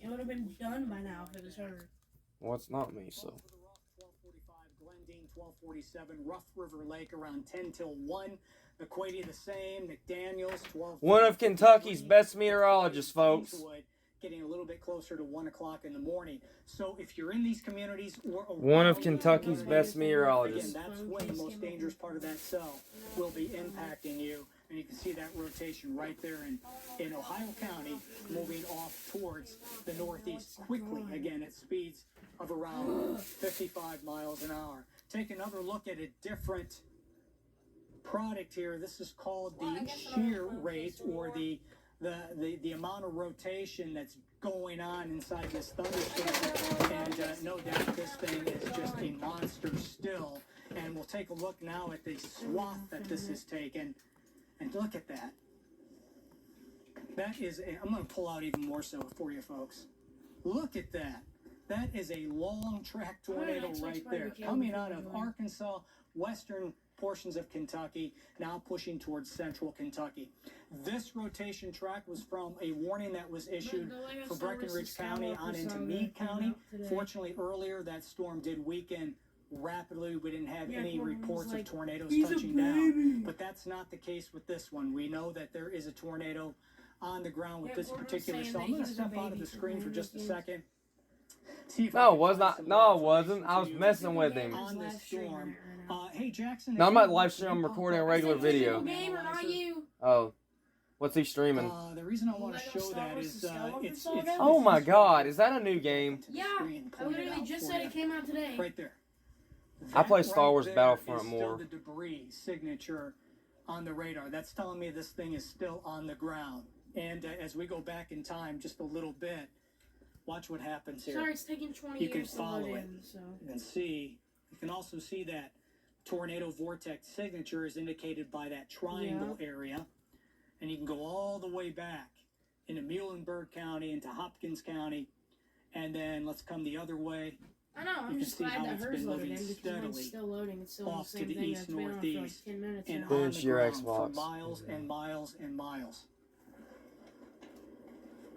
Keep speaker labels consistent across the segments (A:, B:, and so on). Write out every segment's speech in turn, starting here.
A: It would have been done by now if it was her.
B: Well, it's not me, so.
C: 12:45, Glendine 12:47, Rough River Lake around 10 till 1. McQuady the same, McDaniels 12.
B: One of Kentucky's best meteorologists, folks.
C: Getting a little bit closer to 1 o'clock in the morning. So if you're in these communities or
B: one of Kentucky's best meteorologists.
C: Again, that's when the most dangerous part of that cell will be impacting you. And you can see that rotation right there in Ohio County, moving off towards the northeast quickly, again at speeds of around 55 miles an hour. Take another look at a different product here. This is called the shear rate, or the amount of rotation that's going on inside this thunderstorm. And no doubt this thing is just a monster still. And we'll take a look now at the swath that this has taken. And look at that. That is I'm going to pull out even more so for you folks. Look at that. That is a long track tornado right there. Coming out of Arkansas, western portions of Kentucky, now pushing towards central Kentucky. This rotation track was from a warning that was issued for Breckinridge County on into Meade County. Fortunately, earlier that storm did weaken rapidly. We didn't have any reports of tornadoes touching down, but that's not the case with this one. We know that there is a tornado on the ground with this particular cell. I'm going to step out of the screen for just a second.
B: No, it was not. No, it wasn't. I was messing with him.
C: On this storm. Hey, Jackson.
B: No, I'm not live streaming. I'm recording a regular video.
A: Gamer, not you.
B: Oh. What's he streaming?
C: The reason I want to show that is it's
B: oh my God, is that a new game?
A: Yeah, I literally just said it came out today.
C: Right there.
B: I play Star Wars Battlefront
C: more.
B: more.
C: The debris signature on the radar. That's telling me this thing is still on the ground. And as we go back in time just a little bit, watch what happens here.
A: Sorry, it's taking 20
C: you
A: years
C: can follow
A: to load
C: it
A: in, so.
C: and see. You can also see that tornado vortex signature is indicated by that triangle area. And you can go all the way back into Muhlenberg County, into Hopkins County, and then let's come the other way.
A: I know, I'm just glad that hers loaded in because mine's still loading. It's still the same thing that's been on for like 10 minutes.
C: And
B: on the
C: your
B: Xbox.
C: For miles and miles and miles.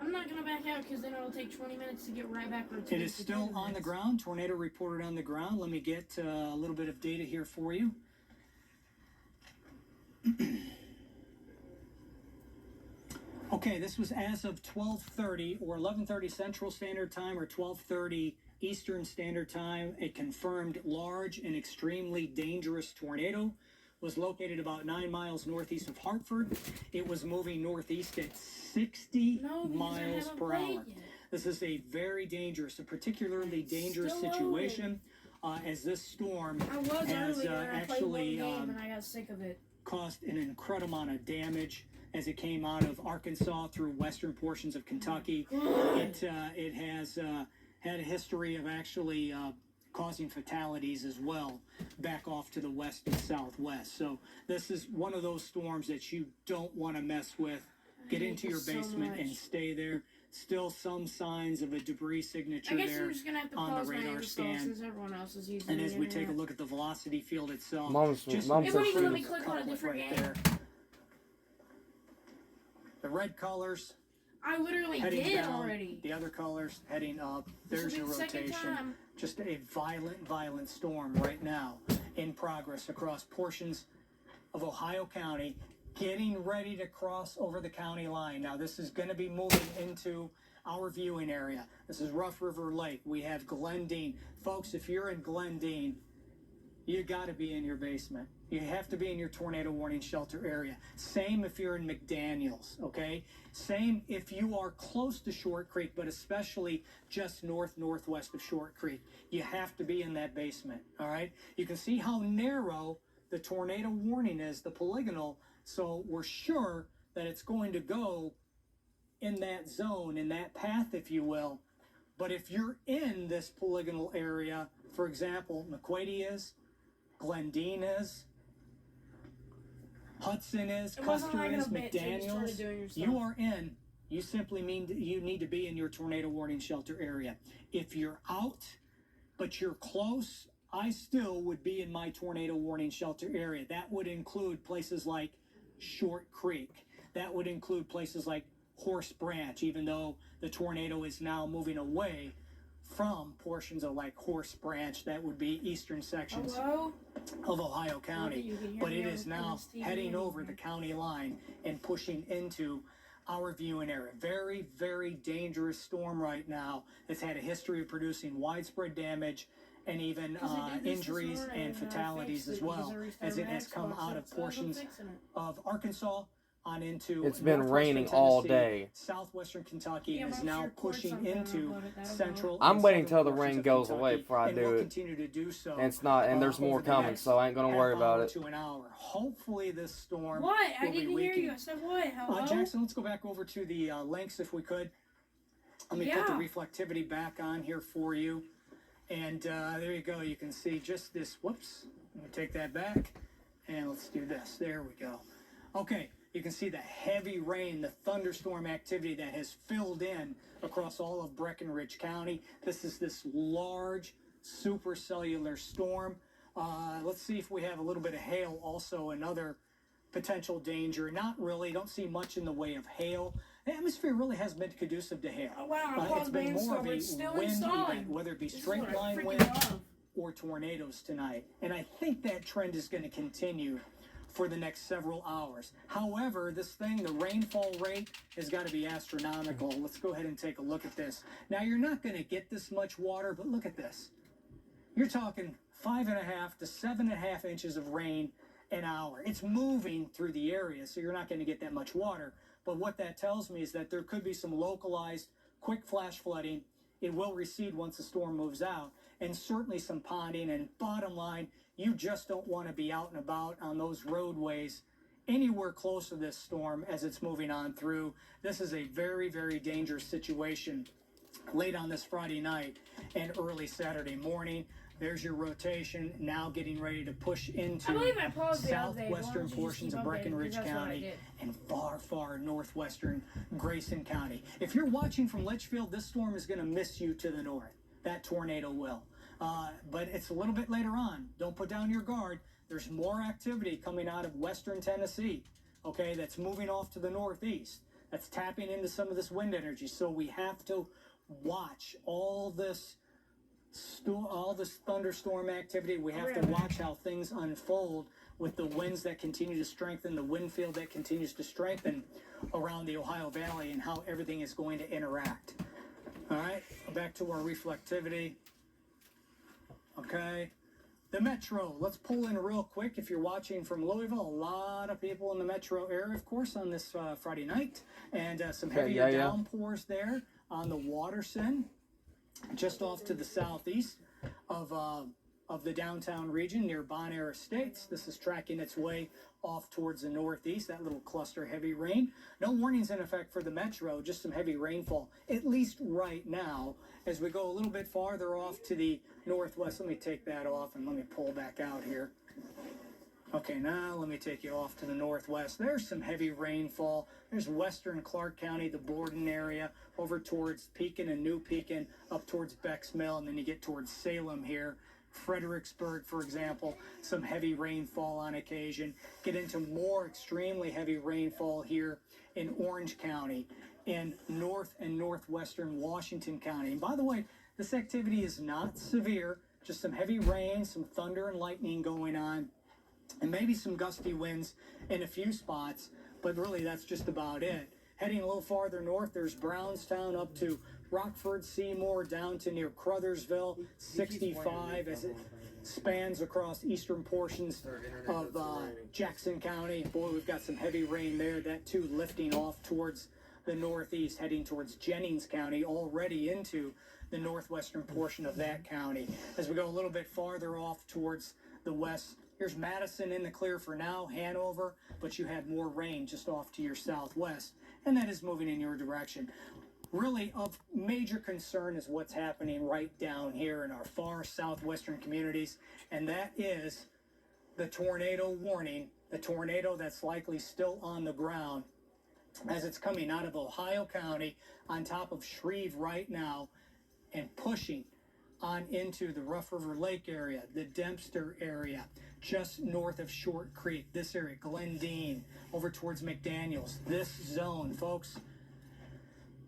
A: I'm not going to back out because then it'll take 20 minutes to get right back rotated.
C: It is still on the ground. Tornado reported on the ground. Let me get a little bit of data here for you. Okay, this was as of 12:30 or 11:30 Central Standard Time or 12:30 Eastern Standard Time. A confirmed large and extremely dangerous tornado was located about 9 miles northeast of Hartford. It was moving northeast at 60 miles per hour. This is a very dangerous, a particularly dangerous situation, as this storm has actually
A: and I got sick of it.
C: Caused an incredible amount of damage as it came out of Arkansas through western portions of Kentucky. It has had a history of actually causing fatalities as well back off to the west and southwest. So this is one of those storms that you don't want to mess with. Get into your basement and stay there. Still some signs of a debris signature there on the radar scan.
A: Since everyone else is using
C: and as we take a look at the velocity field itself, it wouldn't
A: even let me click on a different game.
C: There. The red colors
A: I literally did
C: down,
A: already.
C: The other colors heading up. There's your rotation. Just a violent storm right now in progress across portions of Ohio County, getting ready to cross over the county line. Now this is going to be moving into our viewing area. This is Rough River Lake. We have Glendine. Folks, if you're in Glendine, you got to be in your basement. You have to be in your tornado warning shelter area. Same if you're in McDaniels, okay? Same if you are close to Short Creek, but especially just northwest of Short Creek. You have to be in that basement, all right? You can see how narrow the tornado warning is, the polygonal, so we're sure that it's going to go in that zone, in that path, if you will. But if you're in this polygonal area, for example, McQuady is, Glendine is, Hudson is, Custer is, McDaniels, you are in. You simply mean you need to be in your tornado warning shelter area. If you're out, but you're close, I still would be in my tornado warning shelter area. That would include places like Short Creek. That would include places like Horse Branch, even though the tornado is now moving away from portions of like Horse Branch, that would be eastern sections of Ohio County, but it is now heading over the county line and pushing into our viewing area. Very, very dangerous storm right now. It's had a history of producing widespread damage and even injuries and fatalities as well, as it has come out of portions of Arkansas on into
B: it's been raining all day.
C: Southwestern Kentucky, and is now pushing into central.
B: I'm waiting till the rain goes away before I do it.
C: Continue to do so.
B: And it's not, and there's more coming, so I ain't gonna worry about it.
C: To an hour. Hopefully this storm.
D: What? I didn't hear you. I said what? Hello?
C: Jackson, let's go back over to the links if we could. Let me put the reflectivity back on here for you. And there you go. You can see just this. Whoops. Let me take that back. And let's do this. There we go. Okay. You can see the heavy rain, the thunderstorm activity that has filled in across all of Breckinridge County. This is this large supercellular storm. Let's see if we have a little bit of hail also, another potential danger. Not really. Don't see much in the way of hail. The atmosphere really has been conducive to hail.
D: Oh, wow.
C: It's been more of a wind event, whether it be straight line wind or tornadoes tonight. And I think that trend is going to continue for the next several hours. However, this thing, the rainfall rate has got to be astronomical. Let's go ahead and take a look at this. Now, you're not going to get this much water, but look at this. You're talking 5.5 to 7.5 inches of rain an hour. It's moving through the area, so you're not going to get that much water. But what that tells me is that there could be some localized quick flash flooding. It will recede once the storm moves out, and certainly some ponding. And bottom line, you just don't want to be out and about on those roadways anywhere close to this storm as it's moving on through. This is a very, very dangerous situation late on this Friday night and early Saturday morning. There's your rotation, now getting ready to push into southwestern portions of Breckinridge County and far, far northwestern Grayson County. If you're watching from Litchfield, this storm is going to miss you to the north. That tornado will. But it's a little bit later on. Don't put down your guard. There's more activity coming out of western Tennessee, okay, that's moving off to the northeast. That's tapping into some of this wind energy. So we have to watch all this thunderstorm activity. We have to watch how things unfold with the winds that continue to strengthen, the wind field that continues to strengthen around the Ohio Valley, and how everything is going to interact. All right, back to our reflectivity. Okay, the metro. Let's pull in real quick. If you're watching from Louisville, a lot of people in the metro area, of course, on this Friday night, and some heavy downpours there on the Waterson, just off to the southeast of the downtown region near Bon Air Estates. This is tracking its way off towards the northeast, that little cluster heavy rain. No warnings in effect for the metro, just some heavy rainfall, at least right now. As we go a little bit farther off to the northwest, let me take that off and let me pull back out here. Okay, now let me take you off to the northwest. There's some heavy rainfall. There's western Clark County, the Borden area, over towards Pekin and New Pekin, up towards Beck's Mill, and then you get towards Salem here. Fredericksburg, for example, some heavy rainfall on occasion. Get into more extremely heavy rainfall here in Orange County, in north and northwestern Washington County. And by the way, this activity is not severe, just some heavy rain, some thunder and lightning going on, and maybe some gusty winds in a few spots, but really that's just about it. Heading a little farther north, there's Brownstown up to Rockford, Seymour, down to near Crothersville, 65 as it spans across eastern portions of Jackson County. Boy, we've got some heavy rain there. That too lifting off towards the northeast, heading towards Jennings County, already into the northwestern portion of that county. As we go a little bit farther off towards the west, here's Madison in the clear for now, Hanover, but you have more rain just off to your southwest, and that is moving in your direction. Really of major concern is what's happening right down here in our far southwestern communities, and that is the tornado warning, the tornado that's likely still on the ground as it's coming out of Ohio County on top of Shreve right now and pushing on into the Rough River Lake area, the Dempster area, just north of Short Creek, this area, Glendine, over towards McDaniels. This zone, folks,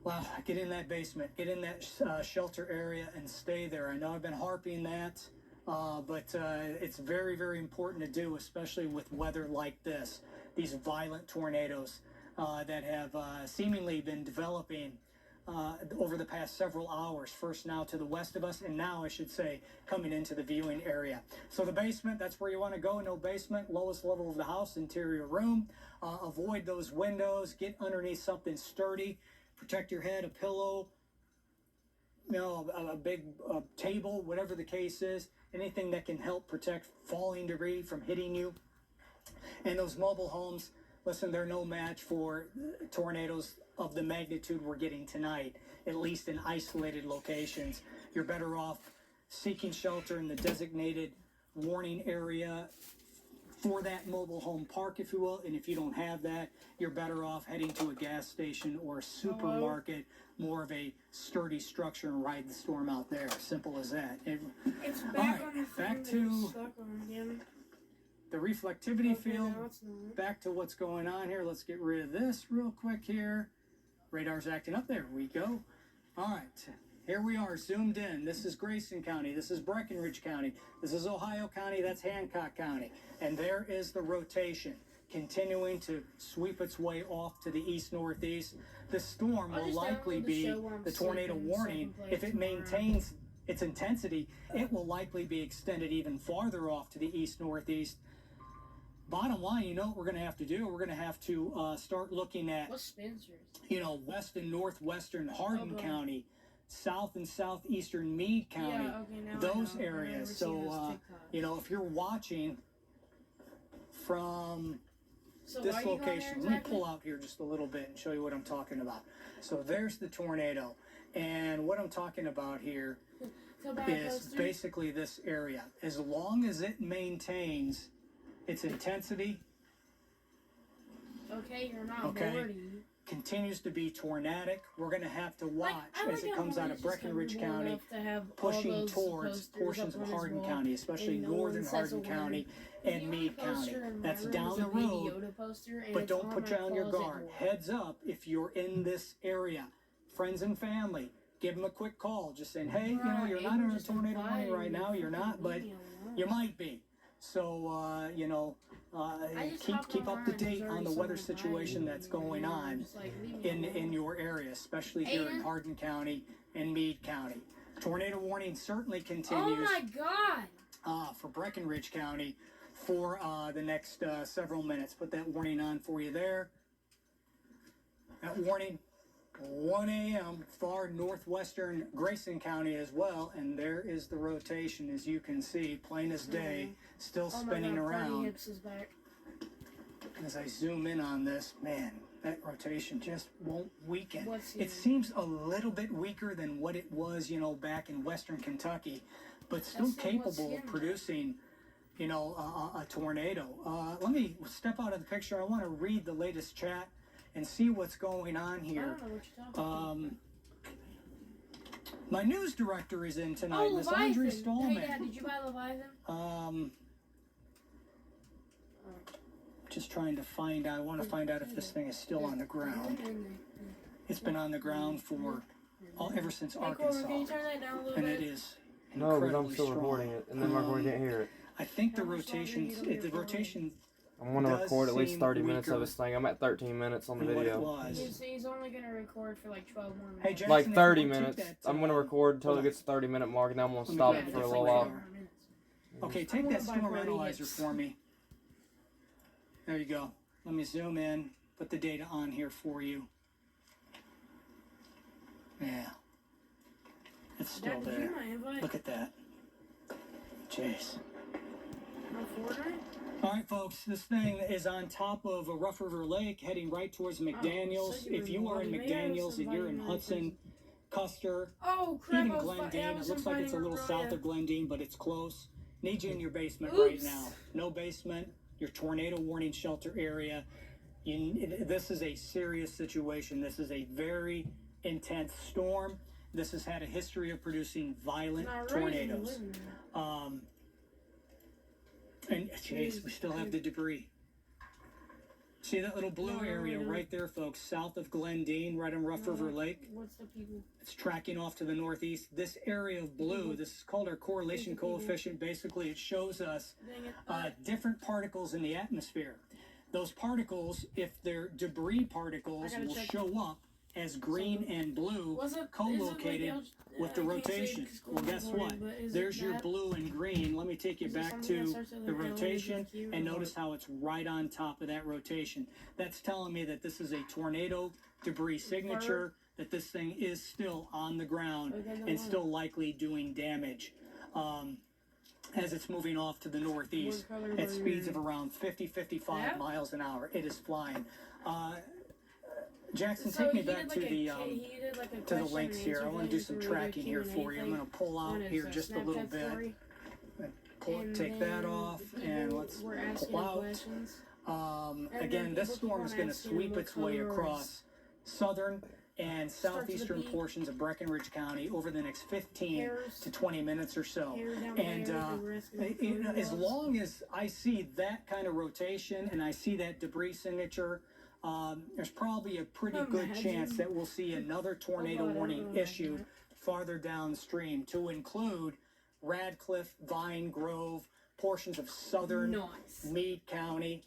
C: Well, get in that basement, get in that shelter area and stay there. I know I've been harping that, but it's very, very important to do, especially with weather like this. These violent tornadoes that have seemingly been developing over the past several hours. First now to the west of us, and now I should say coming into the viewing area. So the basement, that's where you want to go. No basement, lowest level of the house, interior room. Avoid those windows. Get underneath something sturdy. Protect your head, a pillow, you know, a big table, whatever the case is. Anything that can help protect falling debris from hitting you. And those mobile homes, listen, they're no match for tornadoes of the magnitude we're getting tonight, at least in isolated locations. You're better off seeking shelter in the designated warning area for that mobile home park, if you will. And if you don't have that, you're better off heading to a gas station or a supermarket, more of a sturdy structure, and ride the storm out there. Simple as that.
D: It's back on the
C: back to the reflectivity field. Back to what's going on here. Let's get rid of this real quick here. Radar's acting up. There we go. All right. Here we are, zoomed in. This is Grayson County. This is Breckinridge County. This is Ohio County. That's Hancock County. And there is the rotation, continuing to sweep its way off to the east-northeast. The storm will likely be the tornado warning. If it maintains its intensity, it will likely be extended even farther off to the east-northeast. Bottom line, you know what we're going to have to do? We're going to have to start looking at, you know, west and northwestern Hardin County, south and southeastern Meade County, those areas. So, you know, if you're watching from this location, let me pull out here just a little bit and show you what I'm talking about. So there's the tornado. And what I'm talking about here is basically this area. As long as it maintains its intensity, continues to be tornadic, we're going to have to watch as it comes out of Breckinridge County, pushing towards portions of Hardin County, especially northern Hardin County and Meade County. That's down the road, but don't put you on your guard. Heads up if you're in this area. Friends and family, give them a quick call, just saying, hey, you know, you're not under a tornado warning right now, you're not, but you might be. So, you know, keep up to date on the weather situation that's going on in your area, especially here in Hardin County and Meade County. Tornado warning certainly continues.
D: Oh my God!
C: For Breckinridge County for the next several minutes. Put that warning on for you there. That warning, 1 a.m. far northwestern Grayson County as well, and there is the rotation, as you can see, plain as day, still spinning around. As I zoom in on this, man, that rotation just won't weaken. It seems a little bit weaker than what it was, you know, back in western Kentucky, but still capable of producing, you know, a tornado. Let me step out of the picture. I want to read the latest chat and see what's going on here. My news director is in tonight, Miss Audrey Stallman.
D: Hey, Dad, did you buy Leviathan?
C: Just trying to find out. I want to find out if this thing is still on the ground. It's been on the ground for ever since Arkansas,
D: Can you turn that down a little
C: and
D: bit?
C: it is
B: No,
C: incredibly
B: but I'm still
C: strong.
B: recording it, and then Mark can't hear it.
C: I think the rotation,
B: I'm going to
C: does
B: record at least
C: seem
B: 30 minutes
C: weaker
B: of this thing. I'm at 13 minutes on the
C: than what it
B: video.
C: was.
D: He's only going to record for like 12 more minutes.
C: Hey, Jackson,
B: Like
C: if you
B: 30
C: want to
B: minutes.
C: take that,
B: I'm going to record until it gets to 30 minute mark, and then I'm going to stop it for a little while.
C: Okay, take that storm analyzer for me. There you go. Let me zoom in, put the data on here for you. Yeah. It's still
D: Dad, did you
C: there.
D: hear my invite?
C: Look at that. Jeez.
D: On Fortnite?
C: All right, folks, this thing is on top of a Rough River Lake, heading right towards McDaniels.
D: so you
C: If you are in
D: were invited.
C: McDaniels and you're in Hudson, Custer,
D: Oh, crap.
C: even
D: I was
C: Glendine, it looks like it's a little
D: inviting
C: south
D: Mariah.
C: of Glendine, but it's close. Need you in your basement
D: Oops.
C: right now. No basement, your tornado warning shelter area. This is a serious situation. This is a very intense storm. This has had a history of producing violent tornadoes. And jeez, we still have the debris. See that little blue area right there, folks, south of Glendine, right on Rough River Lake?
D: What's the people?
C: It's tracking off to the northeast. This area of blue, this is called our correlation coefficient. Basically, it shows us different particles in the atmosphere. Those particles, if they're debris particles, will show up as green and blue co-located with the rotation. Well, guess what? There's your blue and green. Let me take you back to the rotation and notice how it's right on top of that rotation. That's telling me that this is a tornado debris signature, that this thing is still on the ground and still likely doing damage. As it's moving off to the northeast at speeds of around 55 miles an hour. It is flying. Jackson, take me back to the links here. I want to do some tracking here for you. I'm going to pull out here just a little bit. Take that off, and let's pull out. Again, this storm is going to sweep its way across southern and southeastern portions of Breckenridge County over the next 15 to 20 minutes or so. And as long as I see that kind of rotation and I see that debris signature, there's probably a pretty good chance that we'll see another tornado warning issued farther downstream, to include Radcliffe, Vine Grove, portions of southern Meade County.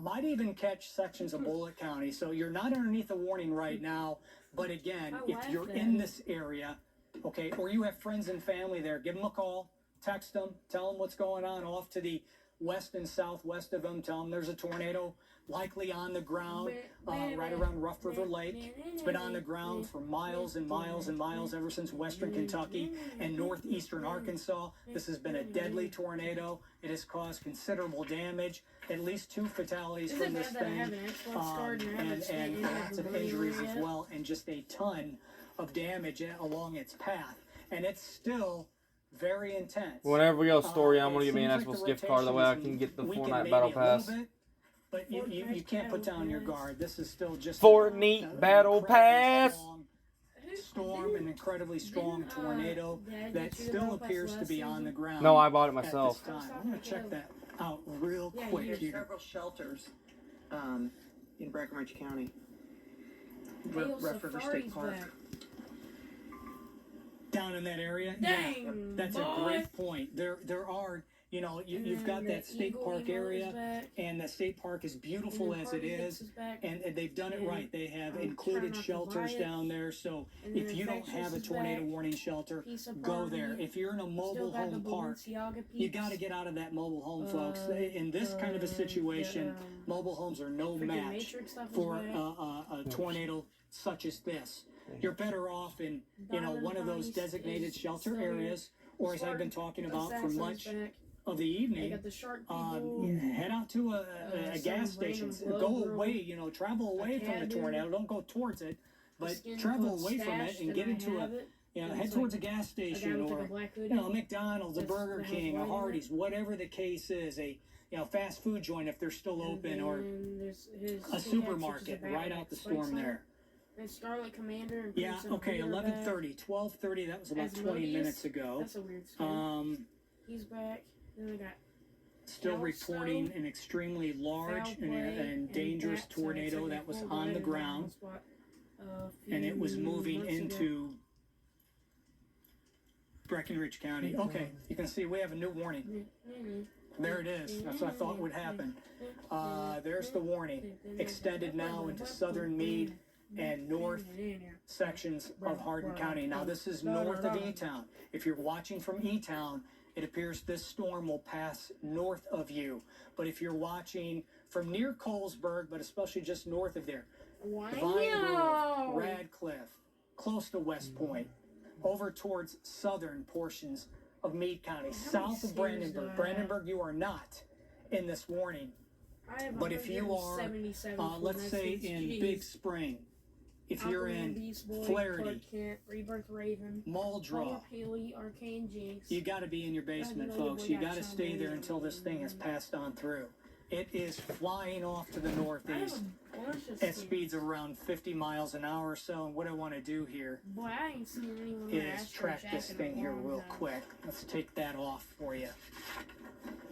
C: Might even catch sections of Bullitt County. So you're not underneath the warning right now. But again, if you're in this area, okay, or you have friends and family there, give them a call, text them, tell them what's going on off to the west and southwest of them. Tell them there's a tornado likely on the ground right around Rough River Lake. It's been on the ground for miles and miles and miles ever since western Kentucky and northeastern Arkansas. This has been a deadly tornado. It has caused considerable damage, at least 2 fatalities from this thing, and lots of injuries as well, and just a ton of damage along its path. And it's still very intense.
B: Whenever we go story, I'm going to give me an Xbox gift card. That way I can get the Fortnite Battle Pass.
C: But you can't put down your guard. This is still just
B: Fortnite Battle Pass.
C: Storm, an incredibly strong tornado that still appears to be on the ground.
B: No, I bought it myself.
C: I'm going to check that out real quick here.
E: Several shelters in Breckenridge County. Rough River State Park.
C: Down in that area?
D: Dang,
C: yeah, that's a great point. There are, you know, you've got that state park area, and the state park is beautiful as it is, and they've done it right. They have included shelters down there, so if you don't have a tornado warning shelter, go there. If you're in a mobile home park, you got to get out of that mobile home, folks. In this kind of a situation, mobile homes are no match for a tornado such as this. You're better off in, you know, one of those designated shelter areas, or as I've been talking about for much of the evening, head out to a gas station. Go away, you know, travel away from the tornado. Don't go towards it, but travel away from it and get into head towards a gas station, or, you know, a McDonald's, a Burger King, a Hardee's, whatever the case is, a fast food joint if they're still open, or a supermarket right out the storm there.
D: Scarlet Commander.
C: Yeah, okay, 11:30, 12:30, that was about 20 minutes ago.
D: That's a weird story. He's back. Then we got
C: still reporting an extremely large and dangerous tornado that was on the ground, and it was moving into Breckenridge County. Okay, you can see we have a new warning. There it is. That's what I thought would happen. There's the warning. Extended now into southern Meade and north sections of Hardin County. Now, this is north of E-Town. If you're watching from E-Town, it appears this storm will pass north of you. But if you're watching from near Colesburg, but especially just north of there, Vine Grove, Radcliffe, close to West Point, over towards southern portions of Meade County, south of Brandenburg. Brandenburg, you are not in this warning. But if you are, let's say in Big Spring, if you're in Flaherty, Muldrow, you got to be in your basement, folks. You got to stay there until this thing has passed on through. It is flying off to the northeast at speeds of around 50 miles an hour or so. And what I want to do here is track this thing here real quick. Let's take that off for you.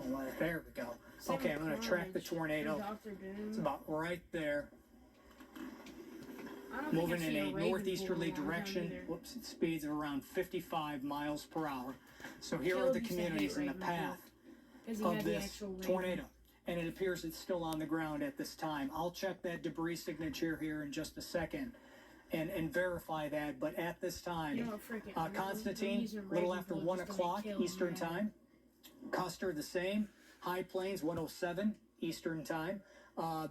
C: Well, there we go. Okay, I'm going to track the tornado. It's about right there. Moving in a northeasterly direction. Whoops, it speeds of around 55 miles per hour. So here are the communities in the path of this tornado. And it appears it's still on the ground at this time. I'll check that debris signature here in just a second and verify that. But at this time, Constantine, a little after 1 o'clock Eastern time. Custer, the same. High Plains, 107 Eastern time.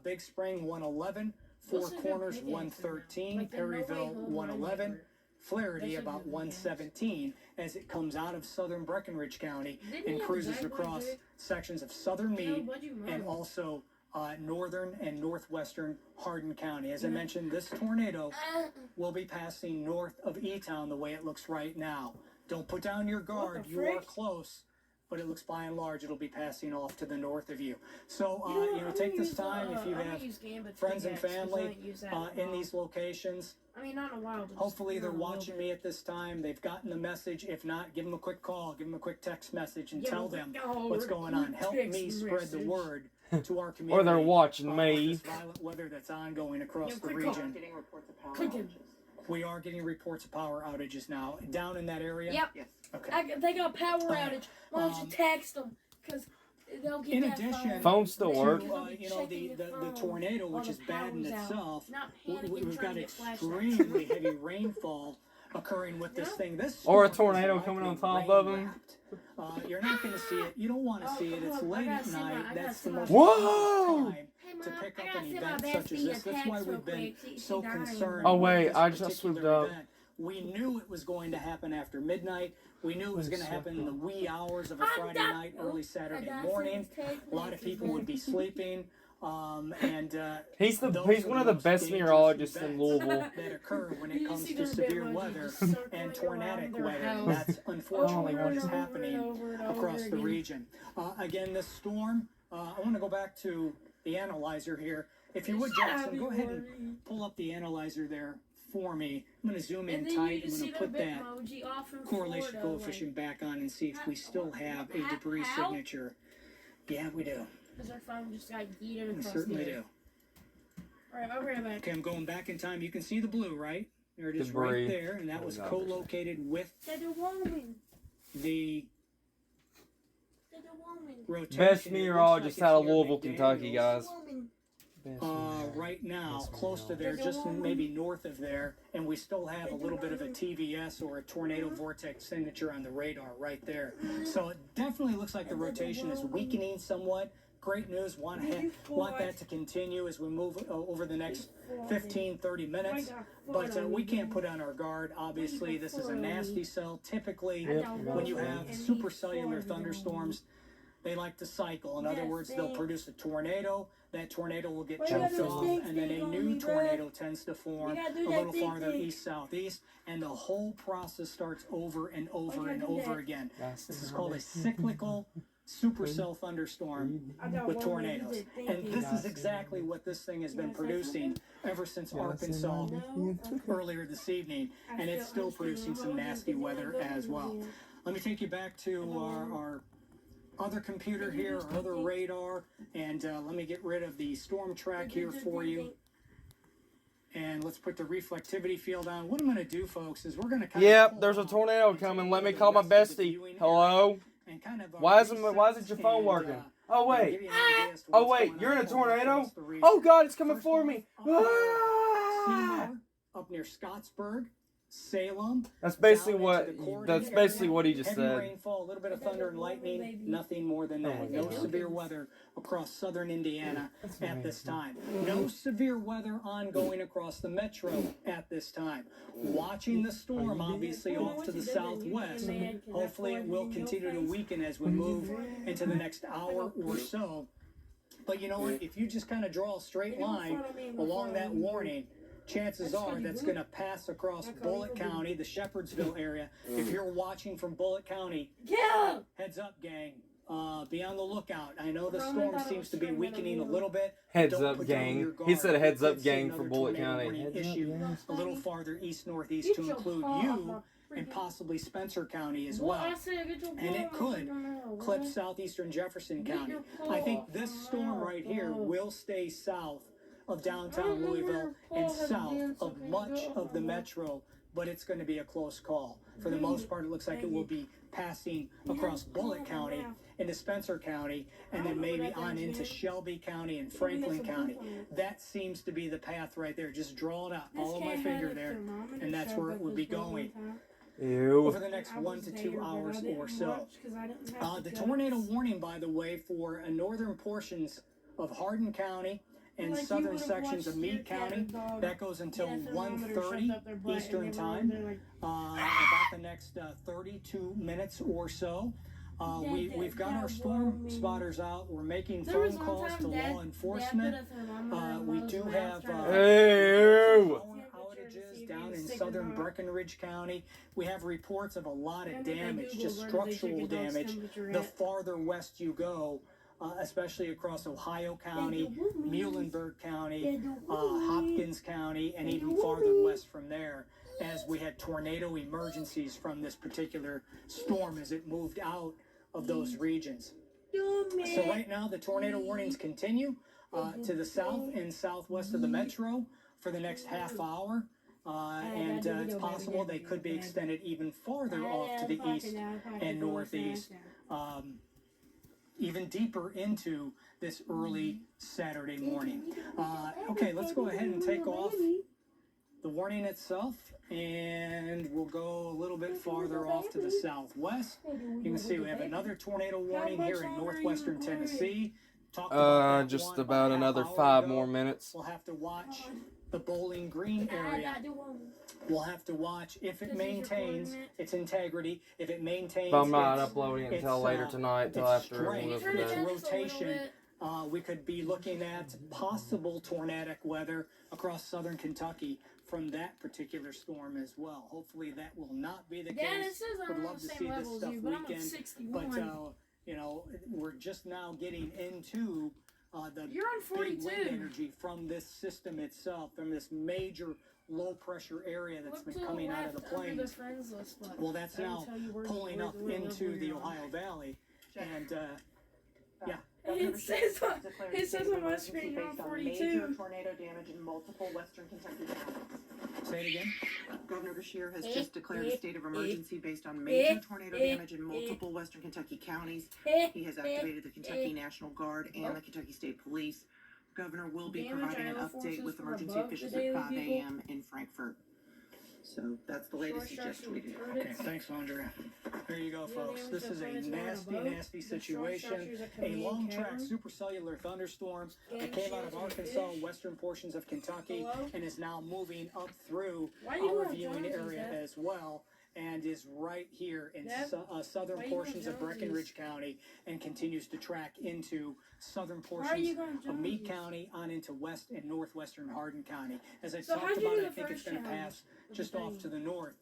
C: Big Spring, 111. Four Corners, 113. Perryville, 111. Flaherty, about 117, as it comes out of southern Breckinridge County and cruises across sections of southern Meade and also northern and northwestern Hardin County. As I mentioned, this tornado will be passing north of E-Town the way it looks right now. Don't put down your guard. You are close. But it looks by and large it'll be passing off to the north of you. So, take this time if you have friends and family in these locations.
D: I mean, not in a while.
C: Hopefully they're watching me at this time. They've gotten the message. If not, give them a quick call, give them a quick text message and tell them what's going on. Help me spread the word to our community.
B: Or they're watching me.
C: This violent weather that's ongoing across the region.
E: Getting reports of power outages.
C: We are getting reports of power outages now. Down in that area?
D: Yep.
E: Yes.
C: Okay.
D: They got power outage. Why don't you text them? Because they'll get
C: In
D: that
C: addition,
D: phone.
B: Phones still work.
C: The tornado, which is bad in itself, we've got
D: trying to get
C: extremely heavy rainfall occurring with this thing. This
B: Or a
C: storm is
B: tornado
C: likely
B: coming on top of 'em.
C: rain-wrapped. You're not going to see it. You don't want to see it. It's late at night. That's the most
B: Whoa!
C: time to pick up an event such as this. That's why we've been so concerned.
B: Oh,
C: with
B: wait,
C: this
B: I just swooped
C: particular
B: up.
C: event. We knew it was going to happen after midnight. We knew it was going to happen in the wee hours of a Friday night, early Saturday morning. A lot of people would be sleeping.
B: He's one of the best meteorologists in Louisville.
C: That occur when it comes to severe weather and tornadic weather. And that's unfortunately what is happening across the region. Again, this storm, I want to go back to the analyzer here. If you would, Jackson, go ahead and pull up the analyzer there for me. I'm going to zoom in tight. I'm going to put that correlation coefficient back on and see if we still have a debris signature. Yeah, we do.
D: Because our phone just got yeeted across.
C: We certainly do.
D: Alright, I'll bring it back.
C: Okay, I'm going back in time. You can see the blue, right? There it is
B: Debris.
C: right there, and that was co-located with the rotation.
B: Best meteorologist out of Louisville, Kentucky, guys.
C: Right now, close to there, just maybe north of there, and we still have a little bit of a TVS or a tornado vortex signature on the radar right there. So it definitely looks like the rotation is weakening somewhat. Great news. Want that to continue as we move over the next 15-30 minutes. But we can't put on our guard. Obviously, this is a nasty cell. Typically, when you have supercellular thunderstorms, they like to cycle. In other words, they'll produce a tornado. That tornado will get choked off, and then a new tornado tends to form a little farther east-southeast, and the whole process starts over and over and over again. This is called a cyclical supercell thunderstorm with tornadoes. And this is exactly what this thing has been producing ever since Arkansas earlier this evening, and it's still producing some nasty weather as well. Let me take you back to our other computer here, our other radar, and let me get rid of the storm track here for you. And let's put the reflectivity field on. What I'm going to do, folks, is we're going to
B: Yep, there's a tornado coming. Let me call my bestie. Hello? Why isn't your phone working? Oh, wait. Oh, wait, you're in a tornado? Oh, God, it's coming for me. Ah!
C: Up near Scottsburg, Salem.
B: That's basically what he just
C: Heavy
B: said.
C: rainfall, a little bit of thunder and lightning, nothing more than that. No severe weather across southern Indiana at this time. No severe weather ongoing across the metro at this time. Watching the storm, obviously, off to the southwest. Hopefully it will continue to weaken as we move into the next hour or so. But you know what? If you just kind of draw a straight line along that warning, chances are that's going to pass across Bullitt County, the Shepherdsville area. If you're watching from Bullitt County, heads up, gang. be on the lookout. I know the storm seems to be weakening a little bit.
B: Heads
C: Don't
B: up,
C: put down
B: gang.
C: your
B: He
C: guard.
B: said a heads
C: We
B: up,
C: could see
B: gang, for
C: another
B: Bullitt
C: tornado
B: County.
C: warning
B: Heads up,
C: issue
B: gang.
C: a little farther east-northeast to include you and possibly Spencer County as well. And it could clip southeastern Jefferson County. I think this storm right here will stay south of downtown Louisville and south of much of the metro, but it's going to be a close call. For the most part, it looks like it will be passing across Bullitt County into Spencer County, and then maybe on into Shelby County and Franklin County. That seems to be the path right there. Just draw it out, follow my finger there, and that's where it would be going.
B: Ew.
C: Over the next 1 to 2 hours or so. The tornado warning, by the way, for northern portions of Hardin County and southern sections of Meade County, that goes until 1:30 Eastern Time, about the next 32 minutes or so. We've got our storm spotters out. We're making phone calls to law enforcement. We do have
B: Ew.
C: outages down in southern Breckinridge County. We have reports of a lot of damage, just structural damage, the farther west you go. Especially across Ohio County, Muhlenberg County, Hopkins County, and even farther west from there, as we had tornado emergencies from this particular storm as it moved out of those regions. So right now, the tornado warnings continue to the south and southwest of the metro for the next half hour. And it's possible they could be extended even farther off to the east and northeast. Even deeper into this early Saturday morning. Okay, let's go ahead and take off the warning itself, and we'll go a little bit farther off to the southwest. You can see we have another tornado warning here in northwestern Tennessee.
B: Just about another 5 more minutes.
C: We'll have to watch the Bowling Green area. We'll have to watch if it maintains its integrity, if it maintains
B: But I'm not uploading until later tonight, till after
C: its rotation. We could be looking at possible tornadic weather across southern Kentucky from that particular storm as well. Hopefully that will not be the case. Would love to see this stuff weekend, but you know, we're just now getting into the big wind energy from this system itself, from this major low pressure area that's been coming out of the plains. Well, that's now pulling up into the Ohio Valley, and yeah.
D: It says on my screen you're on 42.
E: Major tornado damage in multiple western Kentucky counties.
C: Say it again.
E: Governor Beshear has just declared a state of emergency based on major tornado damage in multiple western Kentucky counties. He has activated the Kentucky National Guard and the Kentucky State Police. Governor will be providing an update with emergency officials at 5 a.m. in Frankfurt. So that's the latest he just tweeted.
C: Okay, thanks, Andrea. There you go, folks. This is a nasty situation. A long-track supercellular thunderstorm that came out of Arkansas, western portions of Kentucky, and is now moving up through our viewing area as well, and is right here in southern portions of Breckinridge County, and continues to track into southern portions of Meade County on into west and northwestern Hardin County. As I talked about, I think it's going to pass just off to the north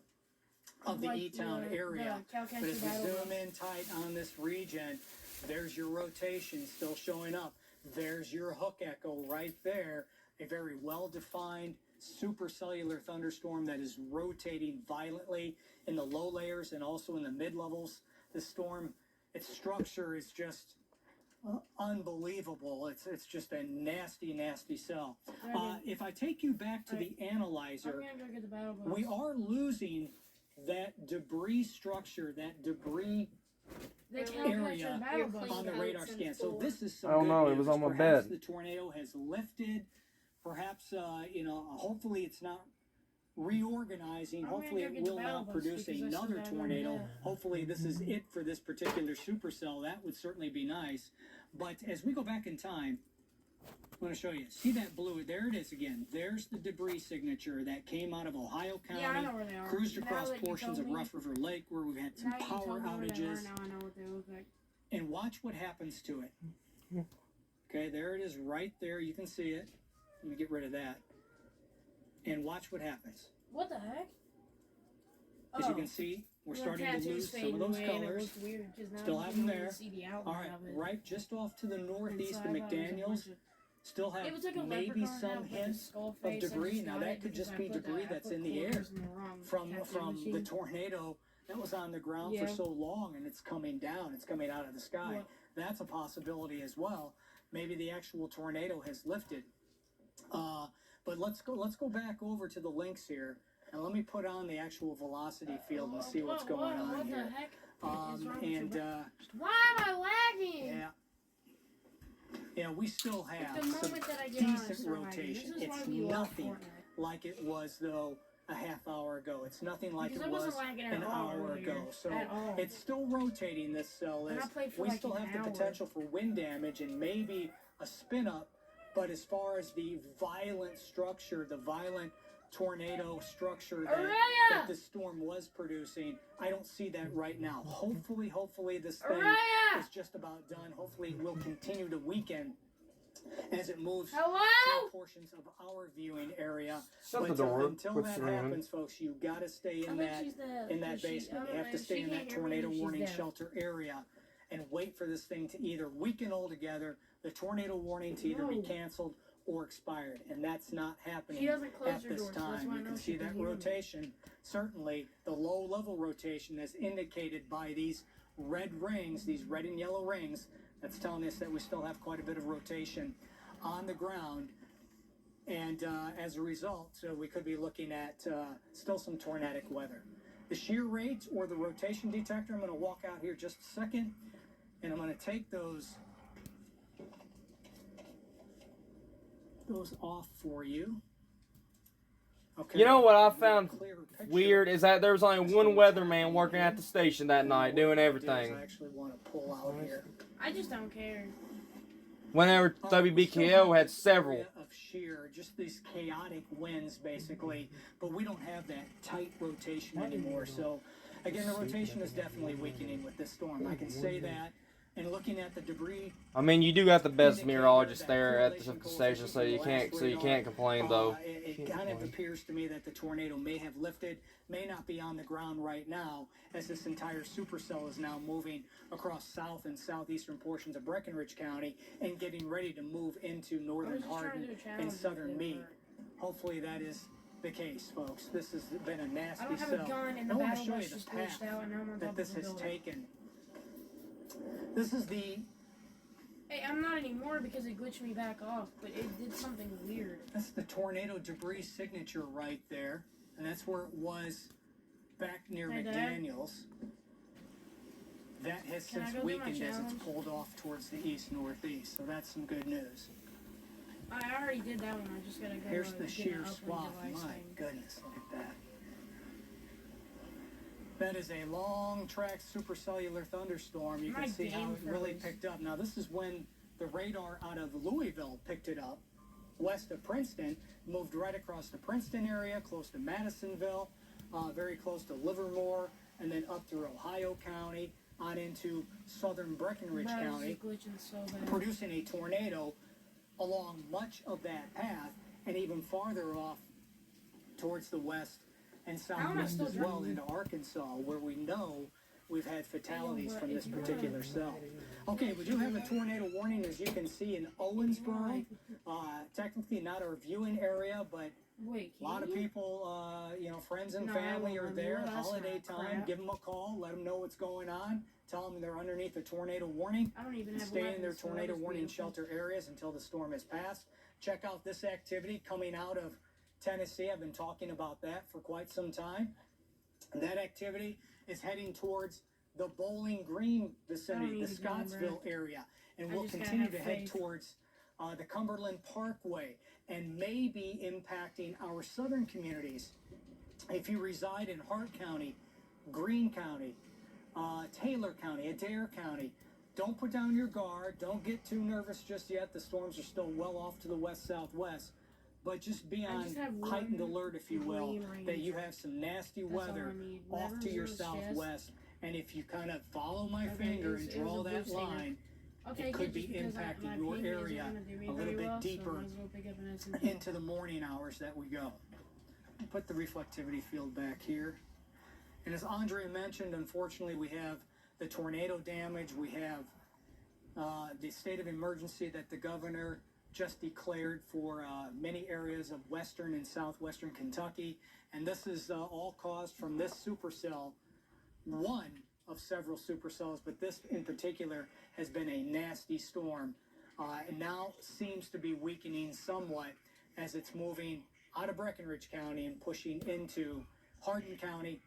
C: of the E-Town area. But as we zoom in tight on this region, there's your rotation still showing up. There's your hook echo right there. A very well-defined supercellular thunderstorm that is rotating violently in the low layers and also in the mid-levels. The storm, its structure is just unbelievable. It's just a nasty cell. If I take you back to the analyzer, we are losing that debris structure, that debris area on the radar scan. So this is some
B: I don't know. It was on my bed.
C: The tornado has lifted. Perhaps hopefully it's not reorganizing. Hopefully it will not produce another tornado. Hopefully this is it for this particular supercell. That would certainly be nice. But as we go back in time, I'm going to show you. See that blue? There it is again. There's the debris signature that came out of Ohio County,
D: yeah, I know where they are.
C: cruised across portions of Rough River Lake where we've had some power outages.
D: Now I know what they look like.
C: And watch what happens to it. Okay, there it is right there. You can see it. Let me get rid of that. And watch what happens.
D: What the heck?
C: As you can see, we're starting to lose some of those colors. Still have them there. All right, right just off to the northeast of McDaniels. Still have maybe some hint of debris. Now that could just be debris that's in the air from the tornado that was on the ground for so long, and it's coming down. It's coming out of the sky. That's a possibility as well. Maybe the actual tornado has lifted. But let's go back over to the links here, and let me put on the actual velocity field and see what's going on here.
D: Why am I lagging?
C: Yeah, we still have some decent rotation. It's nothing like it was, though, a half hour ago. It's nothing like it was an hour ago. So it's still rotating, this cell is. We still have the potential for wind damage and maybe a spin up, but as far as the violent structure, the violent tornado structure that this storm was producing, I don't see that right now. Hopefully this thing is just about done. Hopefully it will continue to weaken as it moves through portions of our viewing area. But until that happens, folks, you got to stay in that basement. You have to stay in that tornado warning shelter area and wait for this thing to either weaken altogether, the tornado warning to either be canceled or expired, and that's not happening at this time. You can see that rotation, certainly the low-level rotation as indicated by these red rings, these red and yellow rings. That's telling us that we still have quite a bit of rotation on the ground, and as a result, so we could be looking at still some tornadic weather. The shear rate or the rotation detector, I'm going to walk out here just a second, and I'm going to take those off for you. Okay.
B: You know what I found weird is that there was only one weatherman working at the station that night doing everything.
C: I actually want to pull out here.
D: I just don't care.
B: Whenever WBKO had several.
C: Of shear, just these chaotic winds basically, but we don't have that tight rotation anymore. So again, the rotation is definitely weakening with this storm. I can say that. And looking at the debris,
B: I mean, you do got the best meteorologist there at the station, so you can't complain though.
C: It kind of appears to me that the tornado may have lifted, may not be on the ground right now, as this entire supercell is now moving across south and southeastern portions of Breckinridge County and getting ready to move into northern Hardin and southern Meade. Hopefully that is the case, folks. This has been a nasty cell. I want to show you the path that this has taken. This is the...
D: Hey, I'm not anymore because it glitched me back off, but it did something weird.
C: That's the tornado debris signature right there, and that's where it was back near McDaniels. That has since weakened as it's pulled off towards the east-northeast, so that's some good news.
D: I already did that one. I just gotta go.
C: Here's the sheer swath. My goodness, look at that. That is a long-track supercellular thunderstorm. You can see how it really picked up. Now, this is when the radar out of Louisville picked it up, west of Princeton, moved right across the Princeton area, close to Madisonville, very close to Livermore, and then up through Ohio County, on into southern Breckinridge County, producing a tornado along much of that path, and even farther off towards the west and southwest as well into Arkansas, where we know we've had fatalities from this particular cell. Okay, we do have a tornado warning, as you can see, in Owensboro. Technically not our viewing area, but a lot of people, friends and family are there, holiday time. Give them a call, let them know what's going on. Tell them they're underneath a tornado warning. And stay in their tornado warning shelter areas until the storm has passed. Check out this activity coming out of Tennessee. I've been talking about that for quite some time. And that activity is heading towards the Bowling Green vicinity, the Scottsville area, and will continue to head towards the Cumberland Parkway and may be impacting our southern communities. If you reside in Hart County, Greene County, Taylor County, Adair County, don't put down your guard. Don't get too nervous just yet. The storms are still well off to the west-southwest. But just be on heightened alert, if you will, that you have some nasty weather off to your southwest. And if you kind of follow my finger and draw that line, it could be impacting your area a little bit deeper into the morning hours that we go. Put the reflectivity field back here. And as Andrea mentioned, unfortunately, we have the tornado damage. We have the state of emergency that the governor just declared for many areas of western and southwestern Kentucky. And this is all caused from this supercell, one of several supercells, but this in particular has been a nasty storm. And now seems to be weakening somewhat as it's moving out of Breckinridge County and pushing into Hardin County